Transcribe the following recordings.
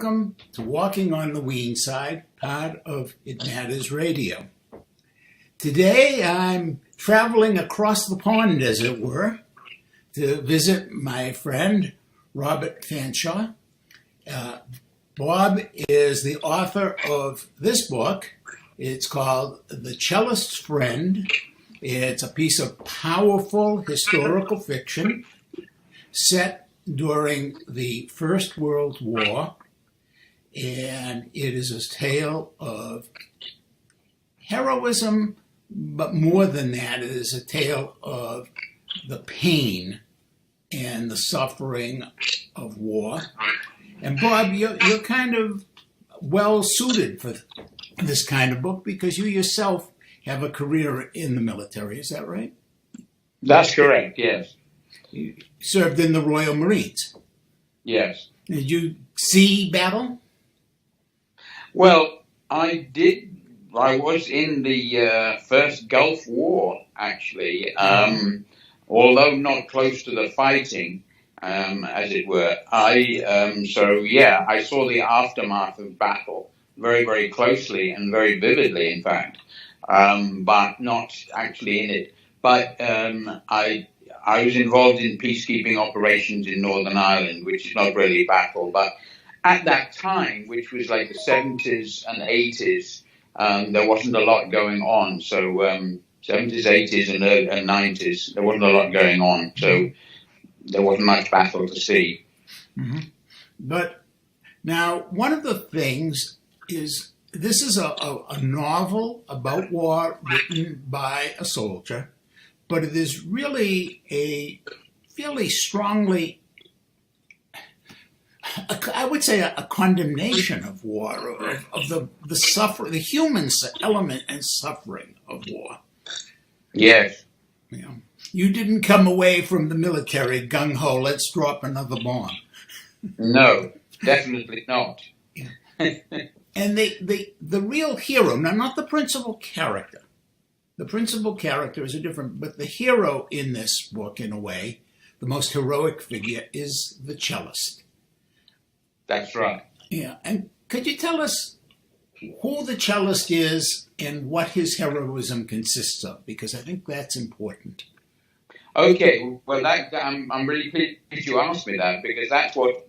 welcome to Walking on the Weene Side, part of It Matters Radio. Today I'm traveling across the pond, as it were, to visit my friend Robert Fanshawe. Bob is the author of this book. It's called The Cellist's Friend. It's a piece of powerful historical fiction set during the First World War, and it is a tale of heroism, but more than that, it is a tale of the pain and the suffering of war. And Bob, you're kind of well suited for this kind of book because you yourself have a career in the military. Is that right? That's correct, yes. You served in the Royal Marines. Yes. Did you see battle? Well, I did. I was in the first Gulf War, actually, although not close to the fighting, as it were. I saw the aftermath of battle very, very closely and very vividly, in fact, but not actually in it. But I was involved in peacekeeping operations in Northern Ireland, which is not really battle. But at that time, which was like the 70s and 80s, there wasn't a lot going on. So 70s, 80s, and 90s, there wasn't a lot going on. So there wasn't much battle to see. Mm-hmm. But now, one of the things is this is a novel about war written by a soldier, but it is really a fairly strongly, I would say, a condemnation of war, of the suffering, the human element and suffering of war. Yes. You know, you didn't come away from the military gung-ho, let's drop another bomb. No, definitely not. And the real hero, now not the principal character. The principal character is a different, but the hero in this book, in a way, the most heroic figure is the cellist. That's right. Yeah, and could you tell us who the cellist is and what his heroism consists of? Because I think that's important. Okay, well, I'm really pleased you asked me that, because that's what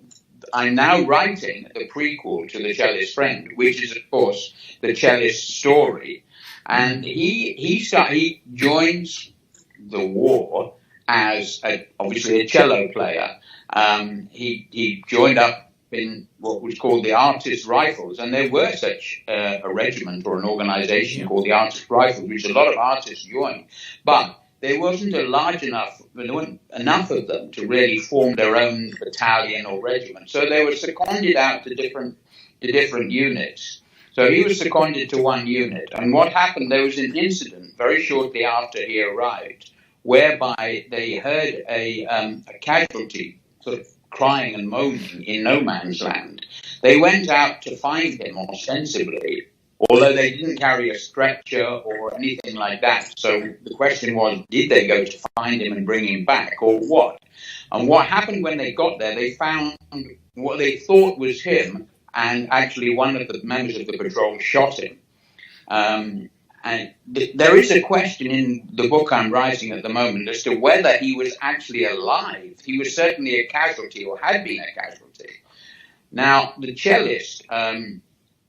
I'm now writing, the prequel to The Cellist's Friend, which is, of course, the cellist's story. And he joins the war as obviously a cello player. He joined up in what was called the Artist Rifles, and there were such a regiment or an organization called the Artist Rifles, which a lot of artists joined. But there wasn't there weren't enough of them to really form their own battalion or regiment. So they were seconded out to different units. So he was seconded to one unit. And what happened, there was an incident very shortly after he arrived, whereby they heard a casualty sort of crying and moaning in no man's land. They went out to find him ostensibly, although they didn't carry a stretcher or anything like that. So the question was, did they go to find him and bring him back, or what? And what happened when they got there, they found what they thought was him, and actually one of the members of the patrol shot him. And there is a question in the book I'm writing at the moment as to whether he was actually alive. He was certainly a casualty, or had been a casualty. Now, the cellist,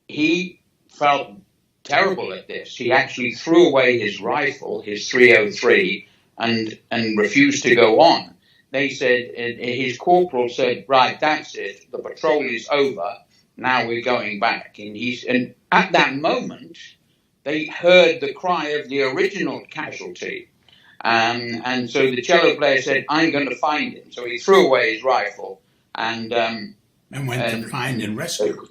he felt terrible at this. He actually threw away his rifle, his 303, and refused to go on. They said, his corporal said, right, that's it. The patrol is over. Now we're going back. And at that moment, they heard the cry of the original casualty. And so the cello player said, I'm going to find him. So he threw away his rifle and went to find and rescue.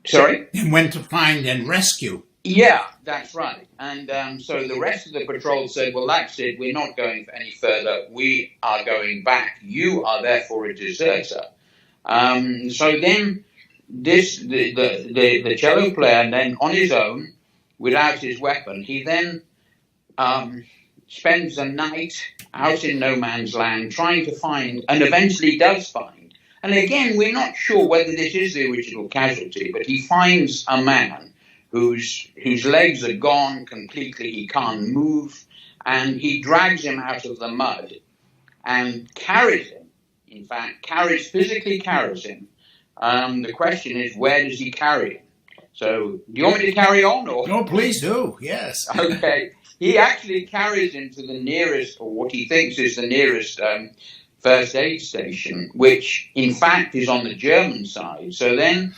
Sorry? And went to find and rescue. Yeah, that's right. And so the rest of the patrol said, well, that's it. We're not going any further. We are going back. You are therefore a deserter. So then the cello player, then on his own, without his weapon, he then spends a night out in no man's land trying to find, and eventually does find, And again, we're not sure whether this is the original casualty, but he finds a man whose legs are gone completely, he can't move, and he drags him out of the mud and carries him, in fact, physically carries him. The question is, where does he carry him? So, do you want me to carry on? Or? No, please do, yes. Okay. He actually carries him to the nearest, or what he thinks is the nearest first aid station, which in fact is on the German side. So then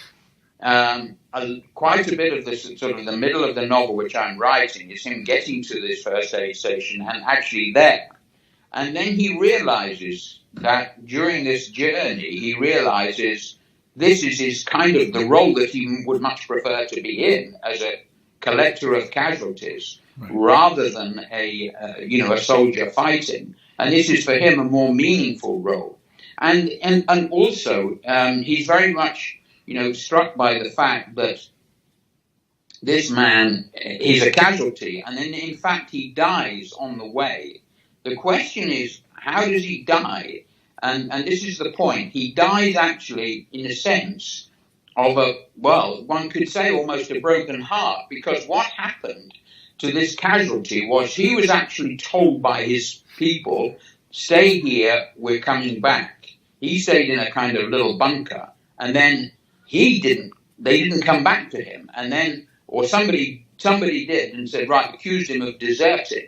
quite a bit of this, sort of the middle of the novel which I'm writing, is him getting to this first aid station and actually there. And then he realizes that during this journey, he realizes this is his kind of the role that he would much prefer to be in as a collector of casualties, right, rather than a soldier fighting. And this is for him a more meaningful role. And also he's very much struck by the fact that this man is a casualty, and then in fact he dies on the way. The question is, how does he die? And this is the point. He dies actually in a sense of one could say almost a broken heart, because what happened to this casualty was he was actually told by his people, stay here, we're coming back. He stayed in a kind of little bunker, and then they didn't come back to him. And then, or somebody did and said, right, accused him of deserting.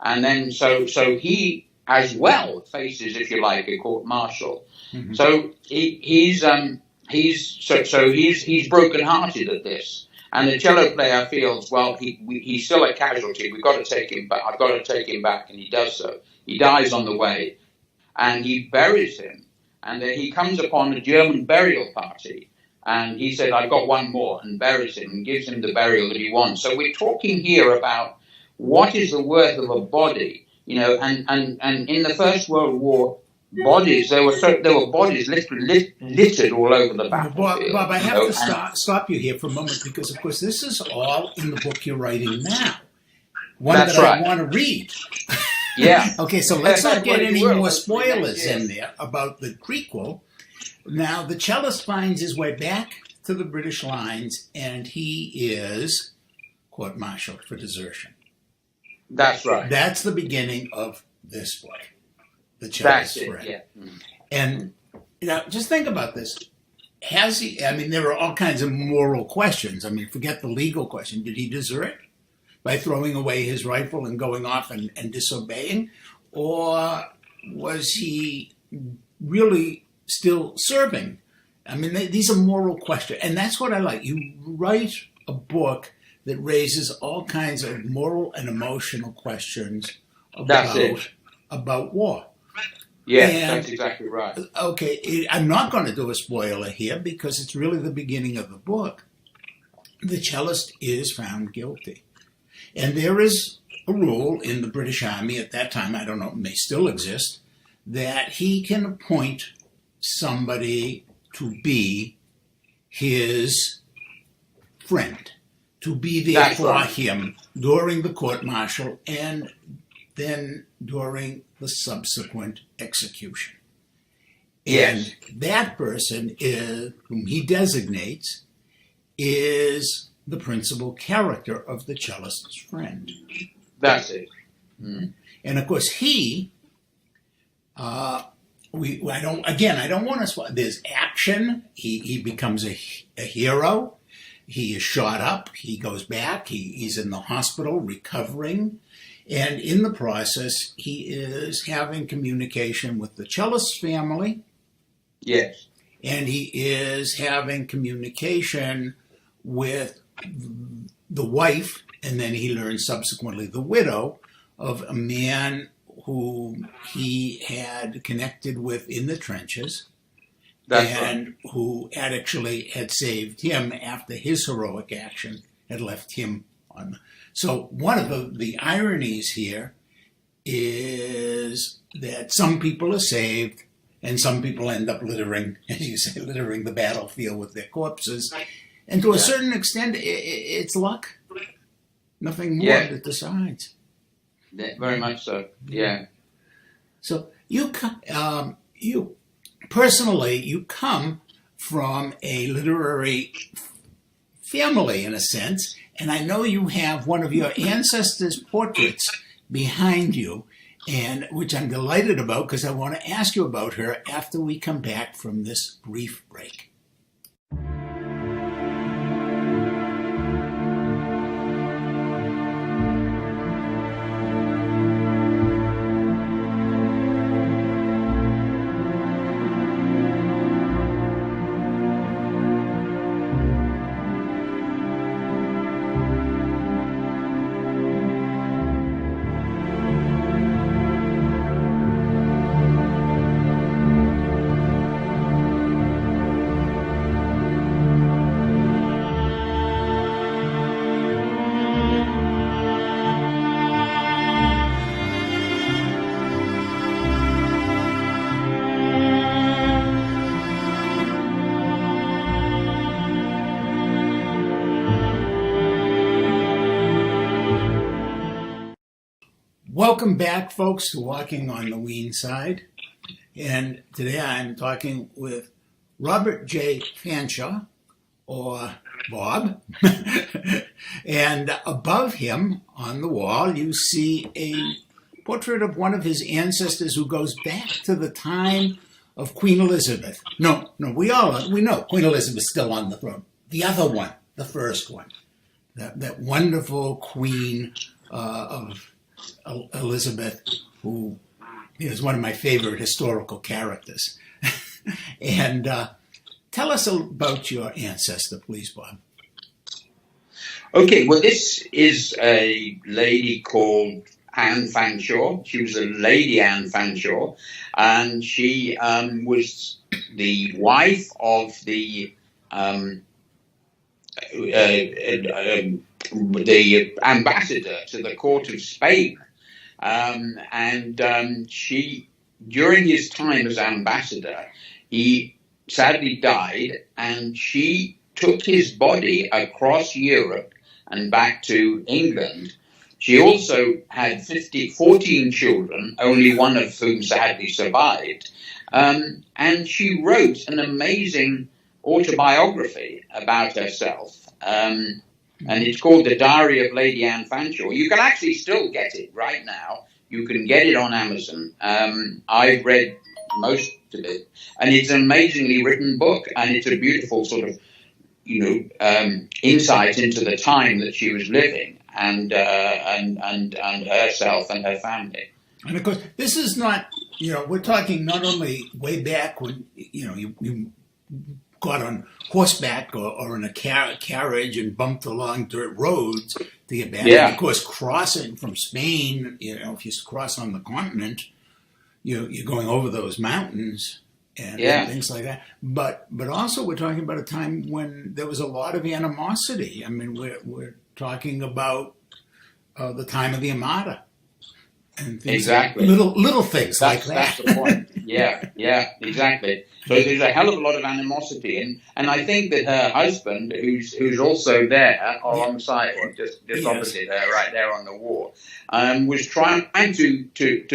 And then, so he as well faces, if you like, a court-martial. Mm-hmm. So he's broken-hearted at this, and the cello player feels, well, he's still a casualty. We've got to take him back. I've got to take him back, and he does so. He dies on the way, and he buries him, and then he comes upon a German burial party, and he said, I've got one more, and buries him and gives him the burial that he wants. So we're talking here about what is the worth of a body. And in the First World War, bodies, there were bodies literally littered all over the battlefield. Bob, I have to stop you here for a moment, because, of course, this is all in the book you're writing now. That's right. I want to read. Yeah. Okay, so let's not get any more spoilers in there about the prequel. Now, the cellist finds his way back to the British lines, and he is court-martialed for desertion. That's right. That's the beginning of this book, The Cellist Friend. Yeah. And just think about this. There are all kinds of moral questions. Forget the legal question. Did he desert by throwing away his rifle and going off and disobeying? Or was he really still serving? These are moral questions. And that's what I like. You write a book that raises all kinds of moral and emotional questions about war. Yeah, that's exactly right. Okay, I'm not going to do a spoiler here, because it's really the beginning of the book. The cellist is found guilty. And there is a rule in the British Army at that time, I don't know, it may still exist, that he can appoint somebody to be his friend, to be there for him during the court-martial and then during the subsequent execution. Yes. And that person, whom he designates, is the principal character of the cellist's friend. That's it. Mm. And of course, I don't want to spoil. There's action. He becomes a hero. He is shot up. He goes back. He's in the hospital recovering. And in the process, he is having communication with the cellist's family. Yes. And he is having communication with the wife, and then he learns subsequently the widow, of a man who he had connected with in the trenches. Who had saved him after his heroic action had left him on. So one of the ironies here is that some people are saved and some people end up littering, as you say, littering the battlefield with their corpses. And to a certain extent, it's luck. Nothing more that decides. Very much so, yeah. So you personally, you come from a literary family, in a sense, and I know you have one of your ancestors' portraits behind you, and which I'm delighted about because I want to ask you about her after we come back from this brief break. Welcome back, folks, to Walking on the Weene Side. And today I'm talking with Robert J. Fanshawe, or Bob. And above him on the wall, you see a portrait of one of his ancestors who goes back to the time of Queen Elizabeth. No, we know Queen Elizabeth's still on the throne. The other one, the first one, that wonderful queen of Elizabeth, who is one of my favorite historical characters. And tell us about your ancestor, please, Bob. Okay, well, this is a lady called Anne Fanshawe. She was a Lady Anne Fanshawe, and she was the wife of the ambassador to the court of Spain. She, during his time as ambassador, he sadly died, and she took his body across Europe and back to England. She also had 14 children, only one of whom sadly survived. And she wrote an amazing autobiography about herself. And it's called The Diary of Lady Anne Fanshawe. You can actually still get it right now. You can get it on Amazon. I've read most of it, and it's an amazingly written book, and it's a beautiful sort of, insight into the time that she was living, and herself and her family. And of course, this is not, we're talking not only way back when, you got on horseback or in a carriage and bumped along dirt roads to get back. Yeah. And of course, crossing from Spain, if you cross on the continent, you're going over those mountains and things like that. But also we're talking about a time when there was a lot of animosity. I mean, we're talking about the time of the Armada. And things exactly. Little things like that. That's the point. Yeah, exactly. So there's a hell of a lot of animosity, and I think that her husband, who's also there alongside, or just opposite her, right there on the wall, was trying to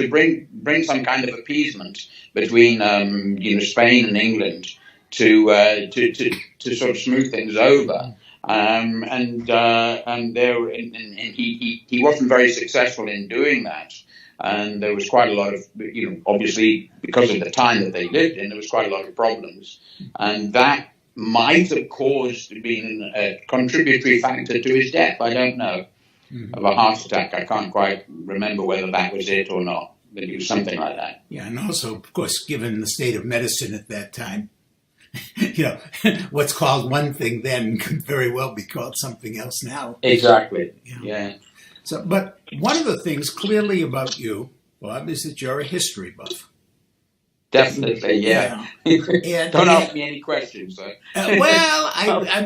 bring some kind of appeasement between Spain and England to sort of smooth things over. He wasn't very successful in doing that. And there was quite a lot of, obviously, because of the time that they lived in, there was quite a lot of problems. And that might have been a contributory factor to his death. I don't know. Of a heart attack. I can't quite remember whether that was it or not. But it was something like that. Yeah, and also, of course, given the state of medicine at that time, what's called one thing then could very well be called something else now. Exactly. Yeah. So, but one of the things clearly about you, Bob, is that you're a history buff. Definitely, yeah. Don't ask me any questions, though. The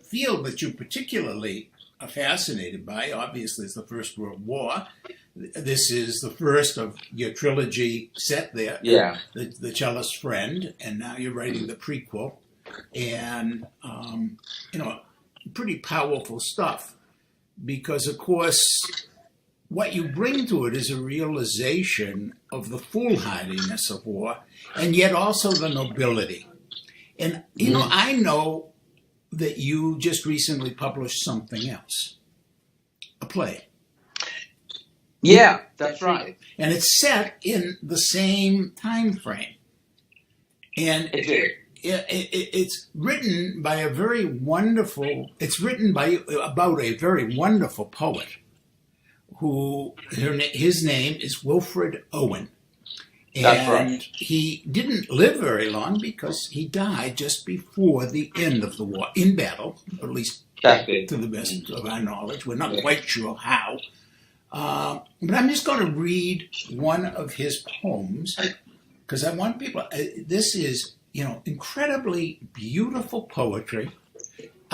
field that you particularly are fascinated by, obviously, is the First World War. This is the first of your trilogy set there, the Cellist's Friend, and now you're writing the prequel, and pretty powerful stuff. Because, of course, what you bring to it is a realization of the foolhardiness of war, and yet also the nobility. And, you know, I know that you just recently published something else, a play. Yeah, that's right. And it's set in the same time frame. And it's written by a very wonderful, about a very wonderful poet his name is Wilfred Owen. And that's right. He didn't live very long because he died just before the end of the war, in battle, or at least to the best of our knowledge. We're not quite sure how. But I'm just going to read one of his poems because I want people. This is, incredibly beautiful poetry.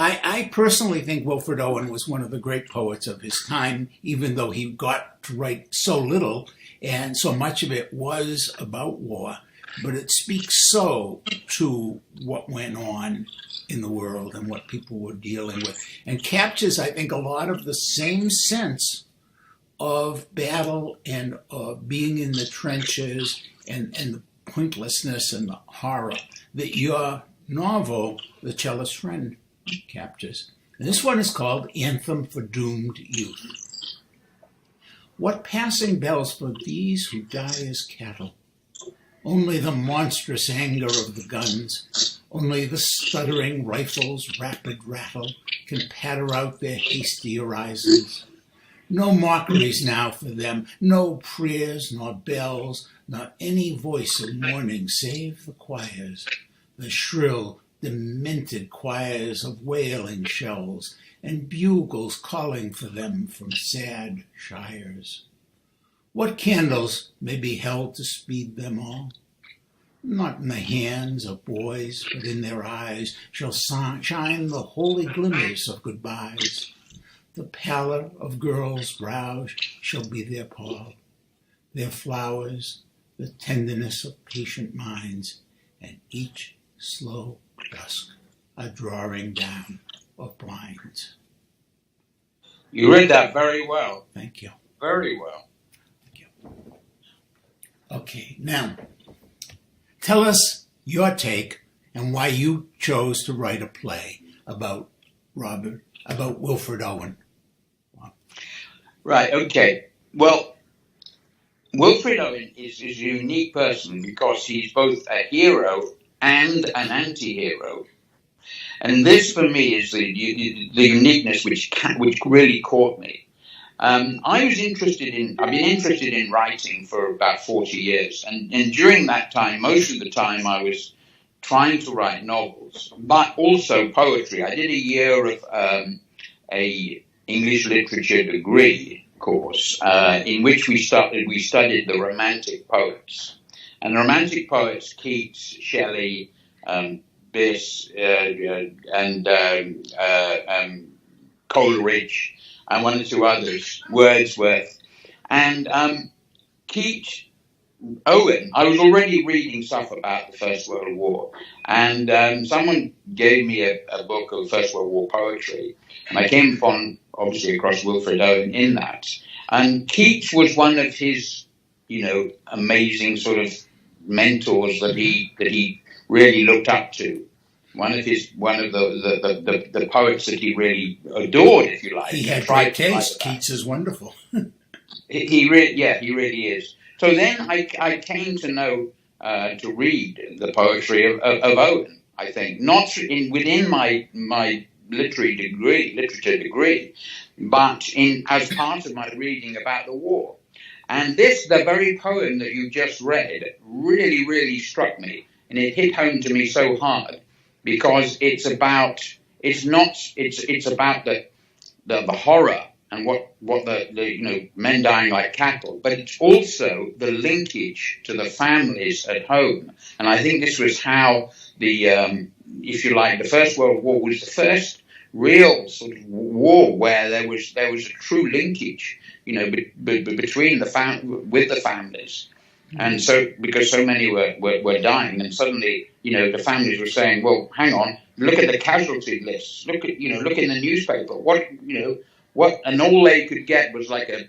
I personally think Wilfred Owen was one of the great poets of his time, even though he got to write so little, and so much of it was about war. But it speaks so to what went on in the world and what people were dealing with, and captures, I think, a lot of the same sense of battle and being in the trenches and the pointlessness and the horror that your novel, The Cellist's Friend, captures. And this one is called Anthem for Doomed Youth. What passing bells for these who die as cattle? Only the monstrous anger of the guns, only the stuttering rifles' rapid rattle can patter out their hasty orisons. No mockeries now for them, no prayers nor bells, not any voice of mourning save the choirs, the shrill, demented choirs of wailing shells, and bugles calling for them from sad shires. What candles may be held to speed them all? Not in the hands of boys, but in their eyes shall shine the holy glimmers of goodbyes. The pallor of girls' brows shall be their pall, their flowers, the tenderness of patient minds, and each slow dusk a drawing down of blinds. You read that very well. Thank you. Very well. Thank you. Okay, now, tell us your take and why you chose to write a play about Wilfred Owen. Right, okay. Well, Wilfred Owen is a unique person because he's both a hero and an anti-hero. And this, for me, is the uniqueness which really caught me. I've been interested in writing for about 40 years. And during that time, most of the time, I was trying to write novels, but also poetry. I did a year of a English literature degree course in which we studied the Romantic poets. And the Romantic poets, Keats, Shelley, Byss, and Coleridge, and one or two others, Wordsworth. And Owen, I was already reading stuff about the First World War, and someone gave me a book of First World War poetry, and I came upon, obviously, across Wilfred Owen in that. And Keats was one of his, amazing sort of mentors that he really looked up to. One of the poets that he really adored, if you like. He had great taste. Keats is wonderful. He really is. So then I came to know, to read the poetry of Owen, I think, not within my literature degree, but as part of my reading about the war. And the very poem that you just read, really, really struck me, and it hit home to me so hard because it's about the horror and what the men dying like cattle, but it's also the linkage to the families at home. And I think this was how if you like, the First World War was the first real sort of war where there was a true linkage, between with the families. And so, because so many were dying, and suddenly, the families were saying, "Well, hang on, look at the casualty lists. Look in the newspaper. and all they could get was like a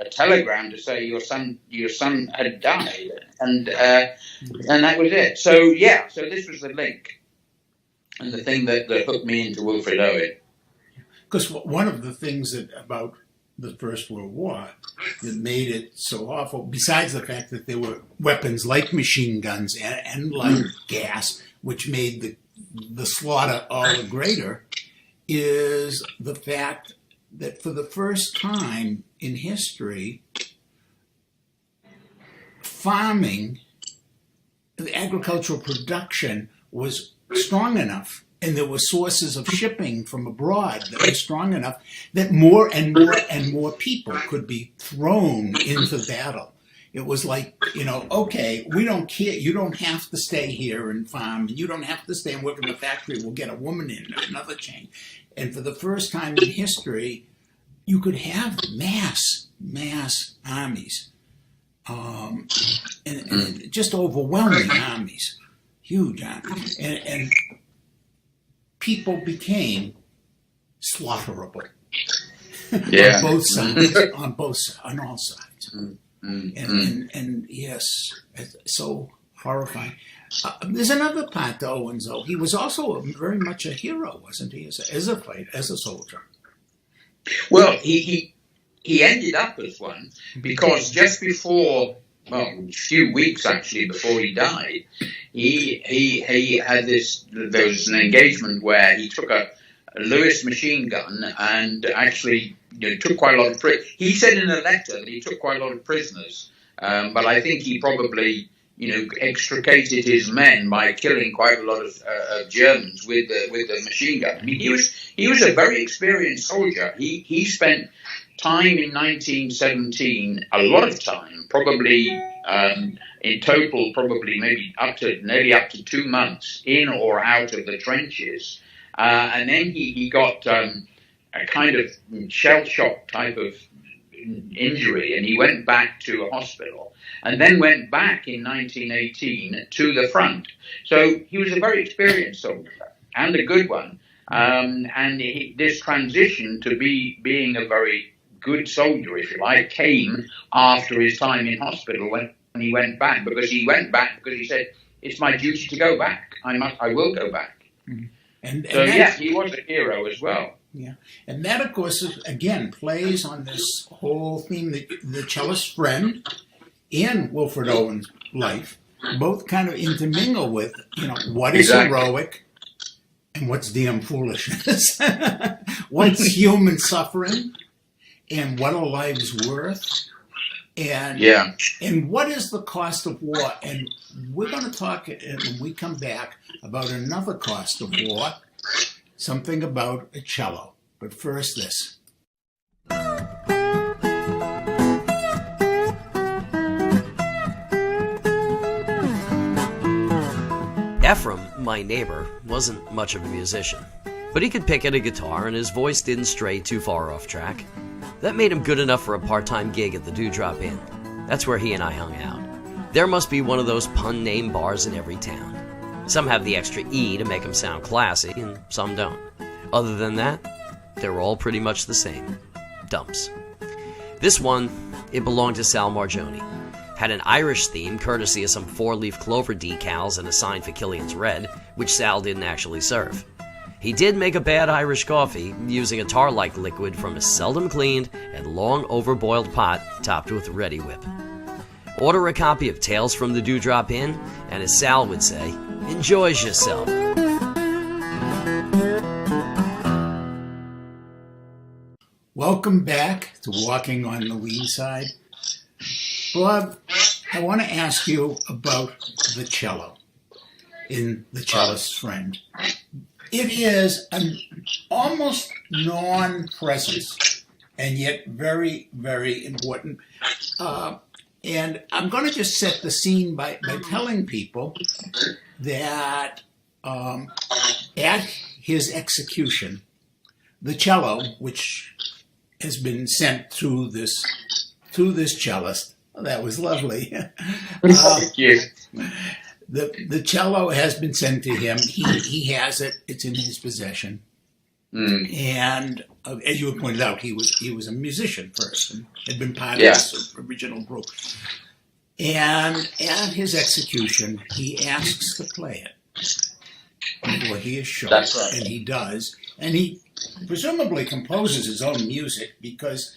telegram to say your son had died, and that was it. So this was the link and the thing that hooked me into Wilfred Owen. Because one of the things about the First World War that made it so awful, besides the fact that there were weapons like machine guns and like gas, which made the slaughter all the greater, is the fact that for the first time in history, farming, the agricultural production was strong enough, and there were sources of shipping from abroad that were strong enough that more and more and more people could be thrown into battle. It was like, okay, we don't care. You don't have to stay here and farm. You don't have to stay and work in the factory. We'll get a woman in, another chain. And for the first time in history, you could have mass armies, and just overwhelming armies, huge armies, and people became slaughterable on all sides. And yes, so horrifying. There's another part to Owens, though. He was also very much a hero, wasn't he, as a fighter, as a soldier? Well, he ended up as one, because just before, a few weeks actually before he died, he had there was an engagement where he took a Lewis machine gun and actually took quite a lot of prisoners. He said in a letter that he took quite a lot of prisoners, but I think he probably extricated his men by killing quite a lot of Germans with the machine gun. I mean, he was a very experienced soldier. He spent time in 1917, a lot of time, probably in total, probably maybe nearly up to 2 months in or out of the trenches. And then he got a kind of shell shock type of injury, and he went back to a hospital, and then went back in 1918 to the front. So he was a very experienced soldier, and a good one. And this transition to being a very good soldier, if you like, came after his time in hospital when he went back, because he said, it's my duty to go back. I will go back. Mm-hmm. And he was a hero as well. Yeah, and that, of course, again, plays on this whole theme that the cellist's friend and Wilfred Owen's life both kind of intermingle with, what is heroic and what's damn foolishness. What's human suffering and what are lives worth, and what is the cost of war. And we're going to talk, when we come back, about another cost of war, something about a cello. But first, this. Ephraim, my neighbor, wasn't much of a musician, but he could pick at a guitar and his voice didn't stray too far off track. That made him good enough for a part-time gig at the Dewdrop Inn. That's where he and I hung out. There must be one of those pun name bars in every town. Some have the extra E to make them sound classy, and some don't. Other than that, they're all pretty much the same. Dumps. This one, it belonged to Sal Marjoni. Had an Irish theme courtesy of some 4-leaf clover decals and a sign for Killian's Red, which Sal didn't actually serve. He did make a bad Irish coffee using a tar-like liquid from a seldom cleaned and long overboiled pot topped with Ready Whip. Order a copy of Tales from the Dewdrop Inn, and as Sal would say, enjoys yourself. Welcome back to Walking on the Weene Side. Bob, I want to ask you about the cello in The Cellist's Friend. It is an almost non-presence, and yet very, very important. And I'm going to just set the scene by telling people that at his execution, the cello, which has been sent to this cellist, that was lovely. Thank you. The cello has been sent to him. He has it. It's in his possession. And as you had pointed out, he was a musician first and had been part of Yeah. this original group. And at his execution, he asks to play it before he is shot. That's right. And he does. And he presumably composes his own music because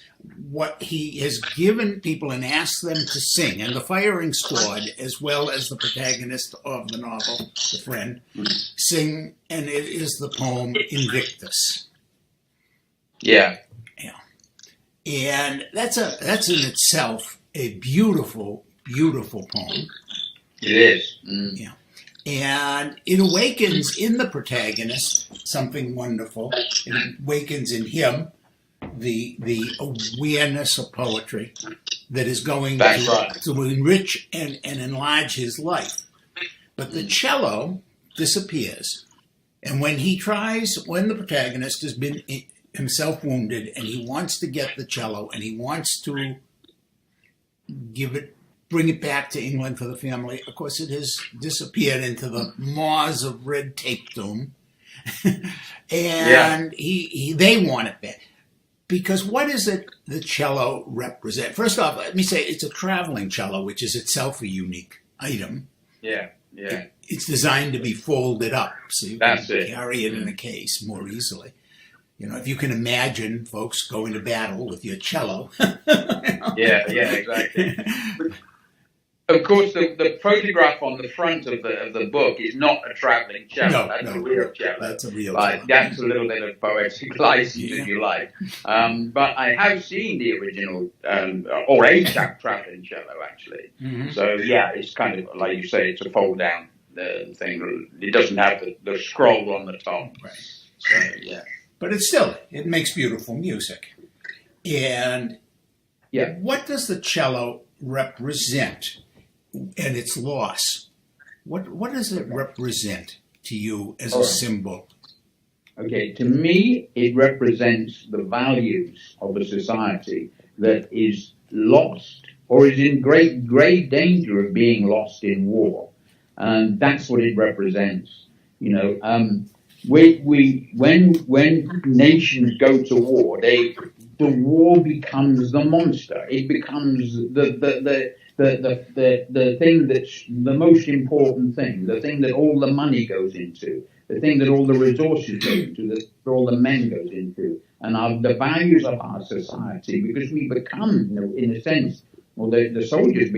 what he has given people and asked them to sing, and the firing squad, as well as the protagonist of the novel, the friend, sing, and it is the poem Invictus. Yeah. Yeah. And that's in itself a beautiful, beautiful poem. It is. Mm. Yeah. And it awakens in the protagonist something wonderful. It awakens in him the awareness of poetry that is going to enrich and enlarge his life. But the cello disappears. And when the protagonist has been himself wounded and he wants to get the cello and he wants to bring it back to England for the family, of course it has disappeared into the maws of red tape doom. And they want it back. Because what is it the cello represent? First off, let me say it's a traveling cello, which is itself a unique item. Yeah. It's designed to be folded up, so you That's can it. carry it in a case more easily. You know, if you can imagine folks going to battle with your cello. Yeah, exactly. Of course, the photograph on the front of the book is not a travelling cello. That's a real cello. That's a real cello. That's a little bit of poetic license, if you like. But I have seen the original, or a travelling cello, actually. Mm-hmm. So, yeah, it's kind of, like you say, it's a fold-down thing. It doesn't have the scroll on the top. Right. So, yeah. But it makes beautiful music. And what does the cello represent and its loss? What does it represent to you as a symbol? Okay, to me, it represents the values of a society that is lost or is in grave danger of being lost in war. And that's what it represents. You know, when nations go to war, the war becomes the monster. It becomes the thing that's the most important thing, the thing that all the money goes into, the thing that all the resources go into, that all the men goes into, and the values of our society, because we become, you know, in a sense, well, the soldiers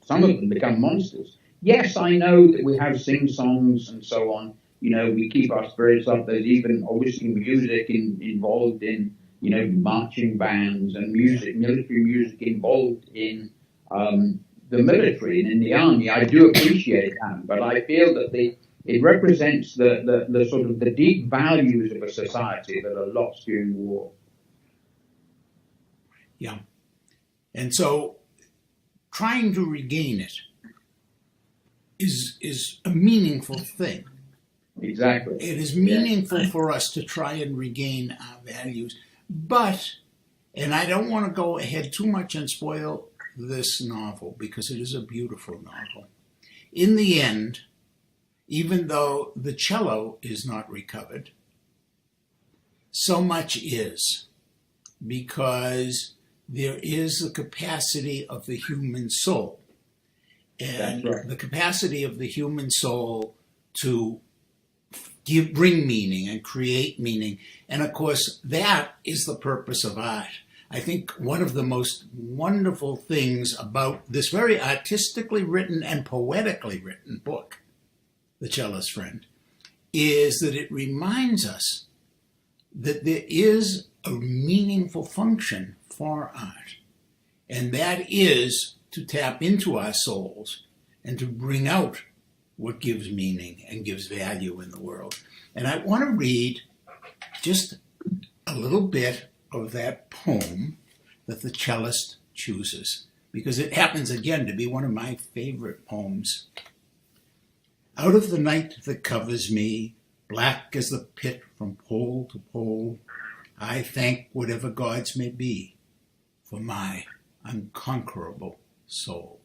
some of them become monsters. Yes, I know that we have sing-songs and so on. You know, we keep our spirits up. There's even obviously music involved in, you know, marching bands and military music involved in the military and in the army. I do appreciate that, but I feel that it represents the sort of the deep values of a society that are lost during war. Yeah. And so trying to regain it is a meaningful thing. Exactly. It is meaningful for us to try and regain our values. But, and I don't want to go ahead too much and spoil this novel because it is a beautiful novel. In the end, even though the cello is not recovered, so much is, because there is the capacity of the human soul. And the capacity of the human soul to bring meaning and create meaning. And of course, that is the purpose of art. I think one of the most wonderful things about this very artistically written and poetically written book, The Cellist Friend, is that it reminds us that there is a meaningful function for art. And that is to tap into our souls and to bring out what gives meaning and gives value in the world. And I want to read just a little bit of that poem that the cellist chooses, because it happens again to be one of my favorite poems. Out of the night that covers me, black as the pit from pole to pole, I thank whatever gods may be for my unconquerable soul.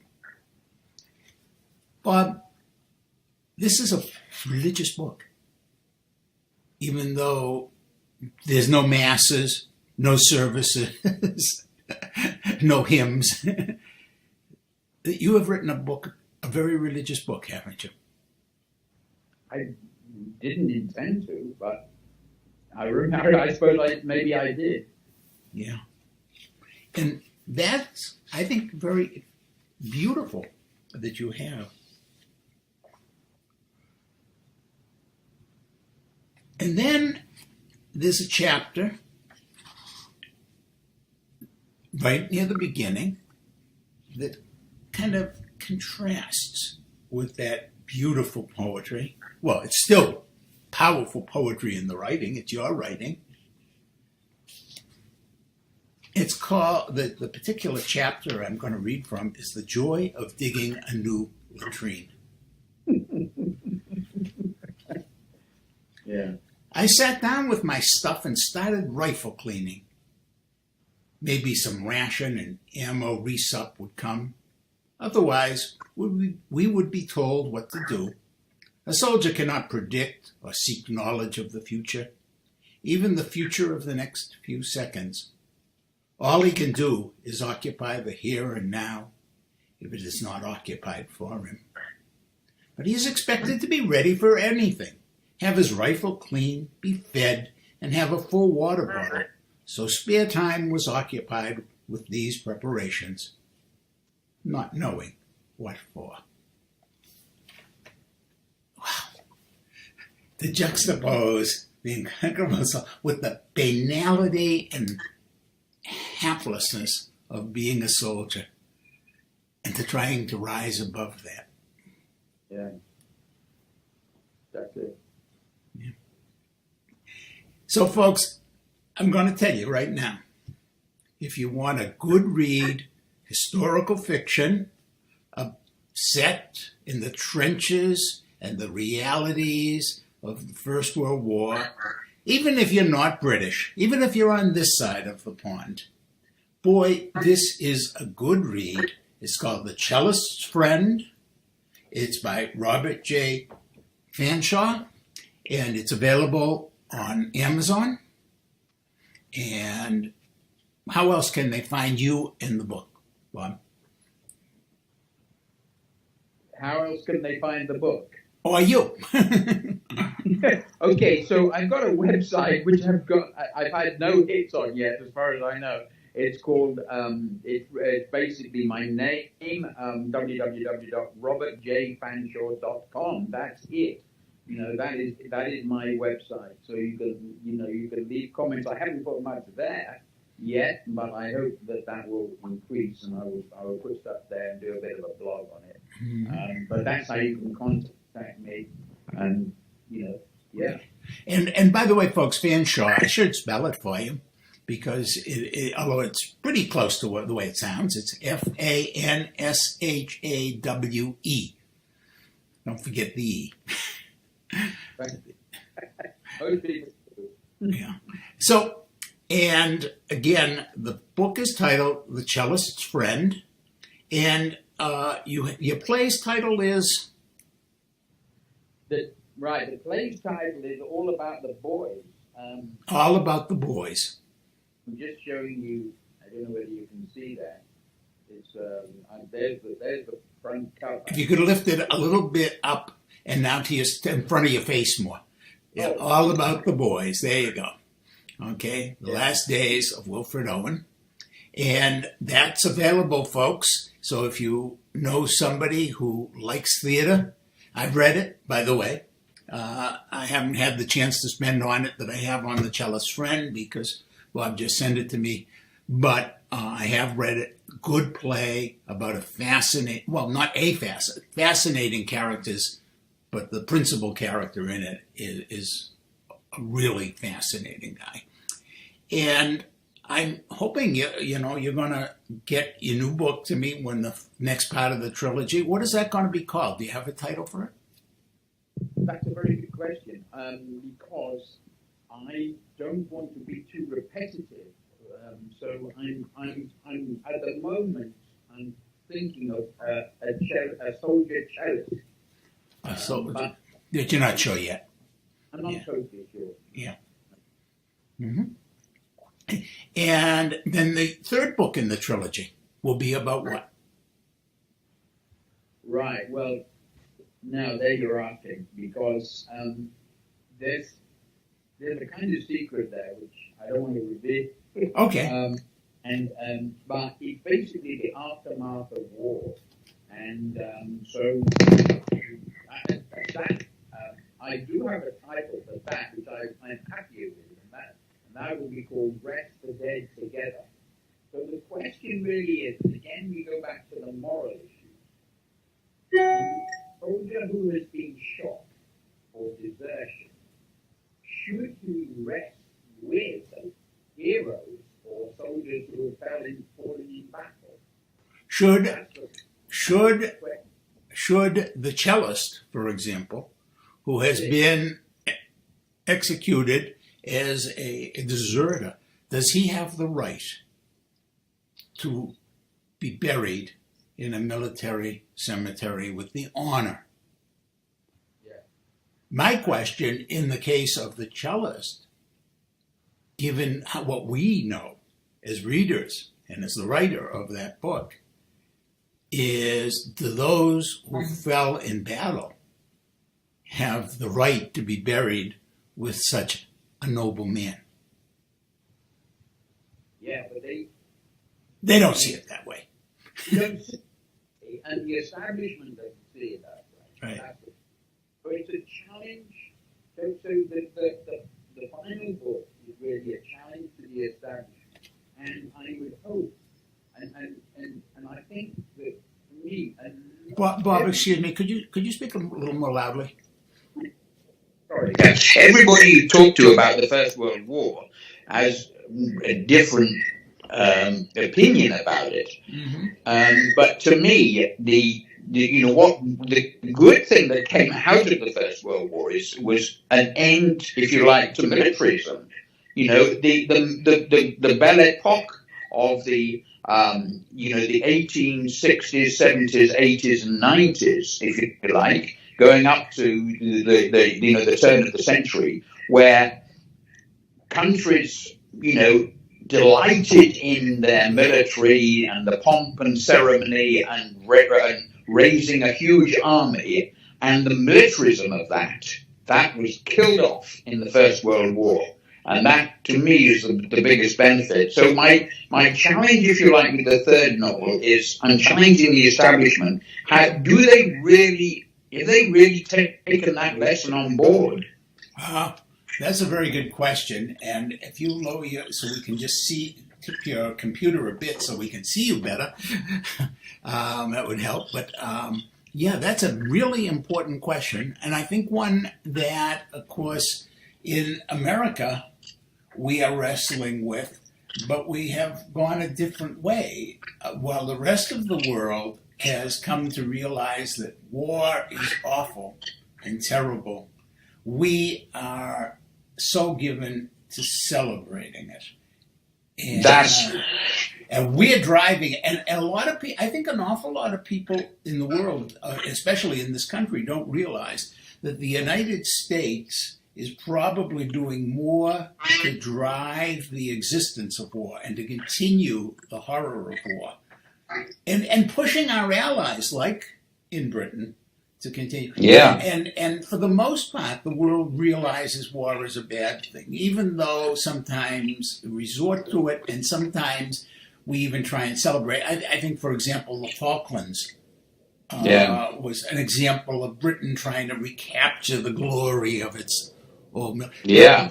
Bob, this is a religious book, even though there's no masses, no services, no hymns. You have written a book, a very religious book, haven't you? I didn't intend to, but I remember, I suppose maybe I did. Yeah. And that's, I think, very beautiful that you have. And then there's a chapter right near the beginning that kind of contrasts with that beautiful poetry. Well, it's still powerful poetry in the writing. It's your writing. It's called, the particular chapter I'm going to read from is The Joy of Digging a New Latrine. Yeah. I sat down with my stuff and started rifle cleaning. Maybe some ration and ammo resup would come. Otherwise, we would be told what to do. A soldier cannot predict or seek knowledge of the future, even the future of the next few seconds. All he can do is occupy the here and now, if it is not occupied for him. But he is expected to be ready for anything, have his rifle clean, be fed, and have a full water bottle. So spare time was occupied with these preparations, not knowing what for. Wow. To juxtapose the incredible with the banality and haplessness of being a soldier and to trying to rise above that. Yeah. That's it. Yeah. So, folks, I'm going to tell you right now, if you want a good read, historical fiction, set in the trenches and the realities of the First World War, even if you're not British, even if you're on this side of the pond, boy, this is a good read. It's called The Cellist's Friend. It's by Robert J. Fanshawe, and it's available on Amazon. And how else can they find you in the book, Bob? How else can they find the book? Or you? Okay, so I've got a website which I've had no hits on yet, as far as I know. It's called, it's basically my name, www.robertjfanshawe.com. That's it. You know, that is my website. So you can leave comments. I haven't put much there yet, but I hope that will increase, and I will put stuff there and do a bit of a blog on it. Mm-hmm. But that's how you can contact me, and yeah. And by the way, folks, Fanshawe, I should spell it for you, because although it's pretty close to the way it sounds, it's Fanshawe. Don't forget the E. Yeah. So, and again, the book is titled The Cellist's Friend, and your play's title is? The play's title is All About the Boys. All About the Boys. I'm just showing you, I don't know whether you can see that. It's there's the front cover. If you could lift it a little bit up and now to in front of your face more. Yeah, All About the Boys. There you go. Okay, The Last Days of Wilfred Owen. And that's available, folks. So if you know somebody who likes theater, I've read it, by the way. I haven't had the chance to spend on it that I have on The Cellist's Friend because Bob just sent it to me. But I have read it. Good play about fascinating characters, but the principal character in it is a really fascinating guy. And I'm hoping you're going to get your new book to me when the next part of the trilogy. What is that going to be called? Do you have a title for it? That's a very good question. Because I don't want to be too repetitive. So I'm at the moment I'm thinking of a soldier cellist. But you're not sure yet. I'm not totally sure. Yeah. And then the third book in the trilogy will be about what? Right. Well, now there you're asking, because there's a kind of secret there which I don't want to reveal. Okay. But it's basically the aftermath of war, and so I do have a title for that which I'm happy with, and that will be called "Rest the Dead Together." So the question really is, again, we go back to the moral issue. The soldier who has been shot for desertion, should he rest with heroes or soldiers who have fallen in battle? Should the cellist, for example, who has been executed as a deserter, does he have the right to be buried in a military cemetery with the honor? Yeah. My question, in the case of the cellist, given what we know as readers and as the writer of that book, is, do those who fell in battle have the right to be buried with such a noble man? Yeah, but they don't see it that way. And the establishment doesn't see it that way. Right. So it's a challenge. So the final book is really a challenge to the establishment. And I would hope, and I think that for me... Bob, excuse me, could you speak a little more loudly? Sorry. Everybody you talk to about the First World War has a different opinion about it. Mm-hmm. But to me, the good thing that came out of the First World War was an end, if you like, to militarism. You know, the Belle Epoque of the 1860s, 70s, 80s, and 90s, if you like, going up to the turn of the century, where countries, delighted in their military and the pomp and ceremony and raising a huge army, and the militarism of that was killed off in the First World War. And that, to me, is the biggest benefit. So my challenge, if you like, with the third novel is, I'm challenging the establishment. Have they really taken that lesson on board? That's a very good question. And if you lower so we can just tip your computer a bit so we can see you better, that would help. But yeah, that's a really important question. And I think one that, of course, in America, we are wrestling with, but we have gone a different way. While the rest of the world has come to realize that war is awful and terrible, we are so given to celebrating it. And we're driving, and a lot of people, I think an awful lot of people in the world, especially in this country, don't realize that the United States is probably doing more to drive the existence of war and to continue the horror of war, and pushing our allies, like in Britain, to continue. Yeah. And for the most part, the world realizes war is a bad thing, even though sometimes we resort to it, and sometimes we even try and celebrate. I think, for example, the Falklands was an example of Britain trying to recapture the glory of its old military. Yeah.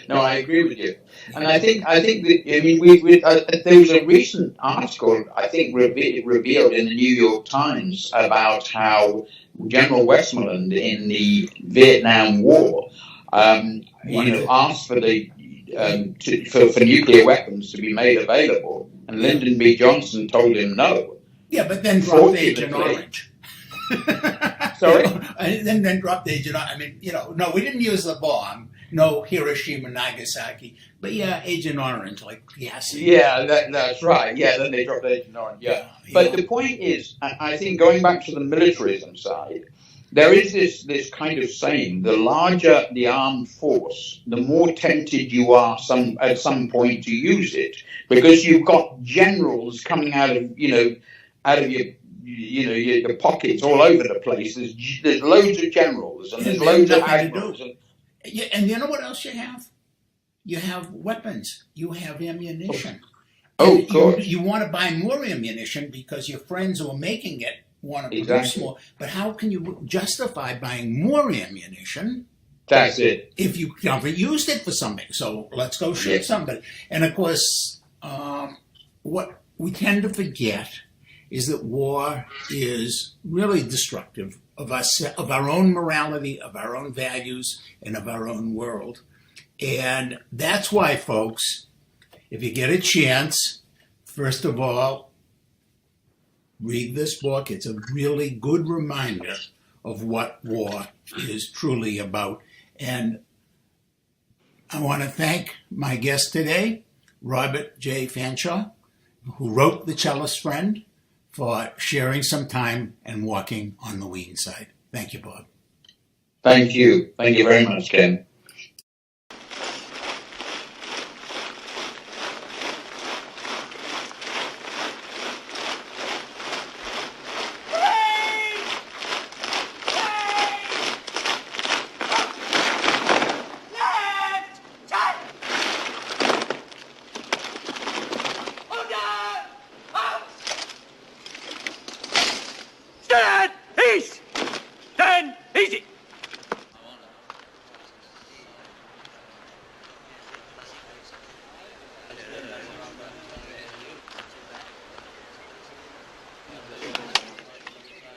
No, I agree with you. And I think that, there was a recent article, I think, revealed in the New York Times about how General Westmoreland in the Vietnam War, asked for for nuclear weapons to be made available, and Lyndon B. Johnson told him no. Yeah, but then dropped Agent Orange. Sorry? And then dropped Agent Orange. I mean, no, we didn't use the bomb. No Hiroshima, Nagasaki. But yeah, Agent Orange, yes. Yeah, that's right. Yeah, then they dropped Agent Orange, yeah. But the point is, I think, going back to the militarism side, there is this kind of saying: the larger the armed force, the more tempted you are at some point to use it, because you've got generals coming out of your pockets all over the place. There's loads of generals and there's loads of admirals. And you know what else you have? You have weapons. You have ammunition. Oh, of course. You want to buy more ammunition because your friends who are making it want to produce more. But how can you justify buying more ammunition? That's it. If you never used it for something. So let's go shoot somebody. And of course, what we tend to forget is that war is really destructive of us, of our own morality, of our own values, and of our own world. And that's why, folks, if you get a chance, first of all, read this book. It's a really good reminder of what war is truly about. And I want to thank my guest today, Robert J. Fanshawe, who wrote The Cellist's Friend, for sharing some time and walking on the Weene side. Thank you, Bob. Thank you. Thank you very much, Ken.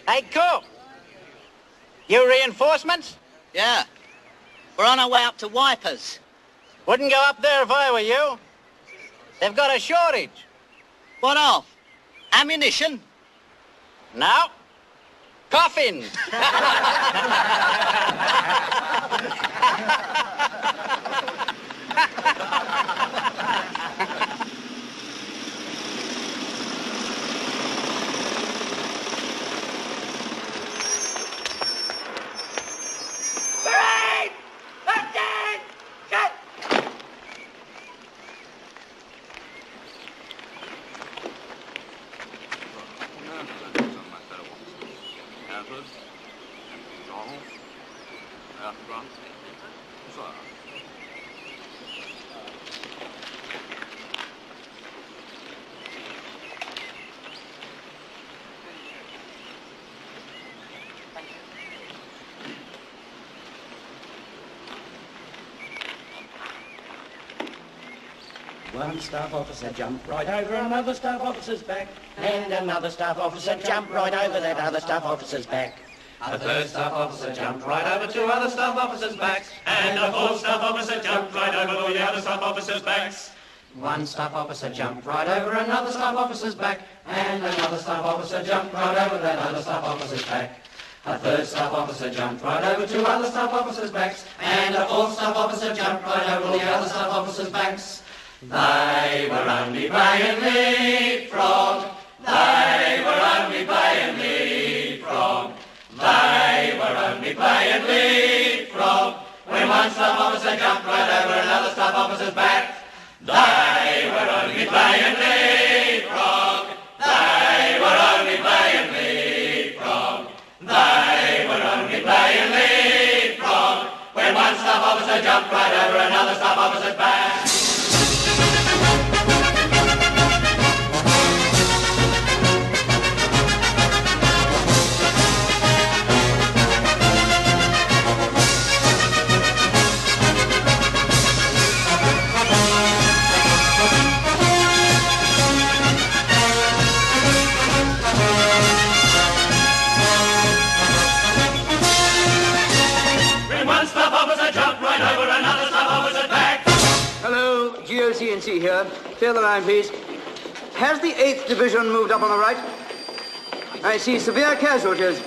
Hey, Cook! You reinforcements? Yeah. We're on our way up to Wipers. Wouldn't go up there if I were you. They've got a shortage. What of? Ammunition? No. Coffins. One staff officer jumped right over another staff officer's back, and another staff officer jumped right over that other staff officer's back. A third staff officer jumped right over two other staff officers' backs, and a fourth staff officer jumped right over all the other staff officers' backs. One staff officer jumped right over another staff officer's back, and another staff officer jumped right over that other staff officer's back. A third staff officer jumped right over two other staff officers' backs, and a fourth staff officer jumped right over all the other staff officers' backs. They were only playing leapfrog. They were only playing leapfrog. They were only playing leapfrog. When one staff officer jumped right over another staff officer's back. They were only playing leapfrog. They were only playing leapfrog. They were only playing leapfrog. When one staff officer jumped right over another staff officer's back. CNC here. Clear the line, please. Has the 8th Division moved up on the right? I see severe casualties.